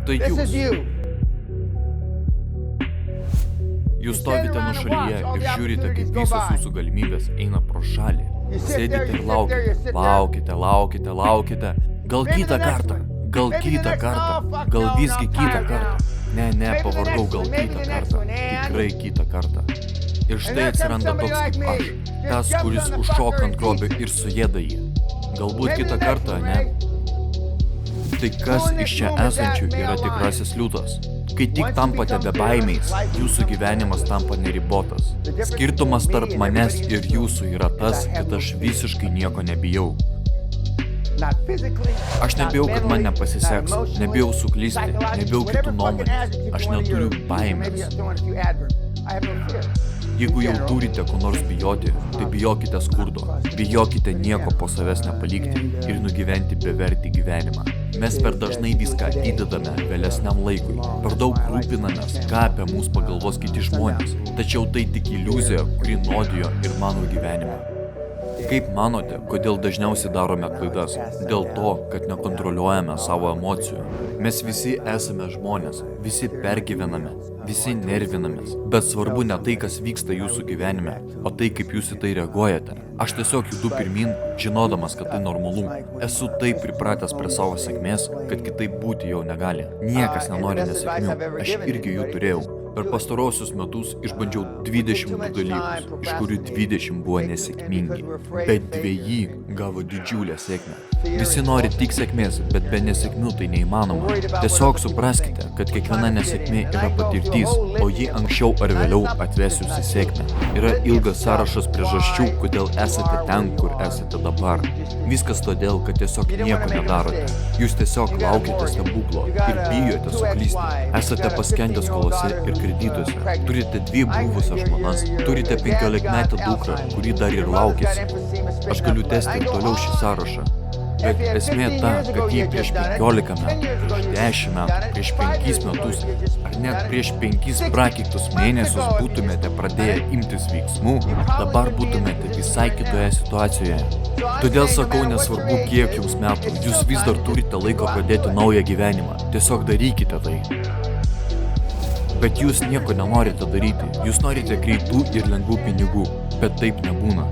Tai jūs. Jūs stovite nuošalyje ir žiūrite, kaip visos jūsų galimybės eina pro šalį. Sėdite ir laukite. Gal kitą kartą, gal visgi kitą kartą. Ne, pavargau, gal kitą kartą, tikrai kitą kartą. Ir štai atsiranda toks kaip aš, tas, kuris užšoka ant grobio ir suėda jį. Galbūt kitą kartą, ne? Tai kas iš čia esančių yra tikrasis liūtas? Kai tik tampate bebaimiais, jūsų gyvenimas tampa neribotas. Skirtumas tarp manęs ir jūsų yra tas, kad aš visiškai nieko nebijau. Aš nebijau, kad man nepasiseks, nebijau suklysti, nebijau kitų nuomonės, aš neturiu baimės. Jeigu jau turite ko nors bijoti, tai bijokite skurdo, bijokite nieko po savęs nepalikti ir nugyventi bevertį gyvenimą. Mes per dažnai viską atidedame vėlesniam laikui, per daug rūpinamės, ką apie mus pagalvos kiti žmonės, tačiau tai tik iliuzija, kuri nuodijo ir mano gyvenimą. Kaip manote, kodėl dažniausiai darome klaidas? Dėl to, kad nekontroliuojame savo emocijų. Mes visi esame žmonės, visi pergyvename, visi nervinamės. Bet svarbu ne tai, kas vyksta jūsų gyvenime, o tai, kaip jūs į tai reaguojate. Aš tiesiog judu pirmin, žinodamas, kad tai normalu. Esu taip pripratęs prie savo sėkmės, kad kitaip būti jau negali. Niekas nenori nesėkmių, aš irgi jų turėjau. Per pastarosius metus išbandžiau 22 dalykus, iš kurių 20 buvo nesėkmingi, bet 2 gavo didžiulę sėkmę. Visi nori tik sėkmės, bet be nesėkmių tai neįmanoma. Tiesiog supraskite, kad kiekviena nesėkmė yra patirtis, o ji anksčiau ar vėliau atves jūs į sėkmę. Yra ilgas sąrašas priežasčių, kodėl esate ten, kur esate dabar. Viskas todėl, kad tiesiog nieko nedarote. Jūs tiesiog laukiate stebuklo ir bijote suklysti. Esate paskendę skolose ir kredituose. Turite 2 buvusias žmonas, turite 15-metę dukrą, kuri dar ir laukiasi. Aš galiu tęsti ir toliau šį sąrašą. Bet esmė ta, kad jei prieš 15 metų, prieš 10 metų, prieš 5 metus, ar net prieš 5 prakeiktus mėnesius būtumėte pradėję imtis veiksmų, dabar būtumėte visai kitoje situacijoje. Todėl sakau, nesvarbu kiek jums metų, jūs vis dar turite laiko pradėti naują gyvenimą. Tiesiog darykite tai. Bet jūs nieko nenorite daryti, jūs norite greitų ir lengvų pinigų, bet taip nebūna.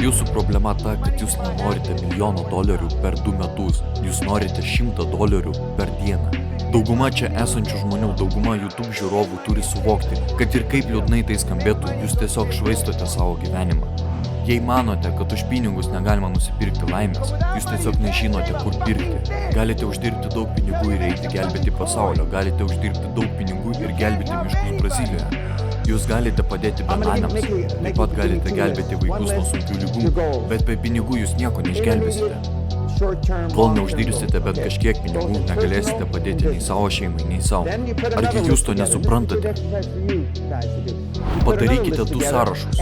Jūsų problema ta, kad jūs nenorite $1 000 per 2 metus, jūs norite $100 per dieną. Dauguma čia esančių žmonių, dauguma YouTube žiūrovų turi suvokti, kad ir kaip liūdnai tai skambėtų, jūs tiesiog švaistote savo gyvenimą. Jei manote, kad už pinigus negalima nusipirkti laimės, jūs tiesiog nežinote, kur pirkti. Galite uždirbti daug pinigų ir eiti gelbėti pasaulio, galite uždirbti daug pinigų ir gelbėti miškus Brazilijoje. Jūs galite padėti benamiams, taip pat galite gelbėti vaikus nuo sunkių lygų, bet be pinigų jūs nieko neišgelbėsite. Kol neuždirbsite bent kažkiek pinigų, negalėsite padėti nei savo šeimai, nei savo. Argi jūs to nesuprantate? Padarykite 2 sąrašus.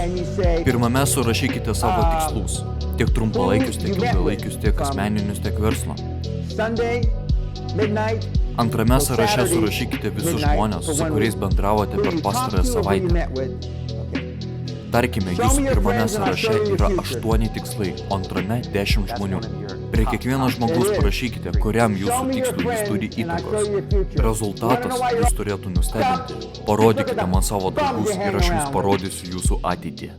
Pirmame surašykite savo tikslus, tiek trumpalaikius, tiek ilgalaikius, tiek asmeninius, tiek verslo. Antrame sąraše surašykite visus žmonės, su kuriais bendravote per pastarąją savaitę. Tarkime, jūsų pirmame sąraše yra 8 tikslai, o antrame 10 žmonių. Prie kiekvieno žmogaus parašykite, kuriam jūsų tikslui jis turi įtakos. Rezultatas jūs turėtų nustebinti. Parodykite man savo darbus ir aš jums parodysiu jūsų ateitį.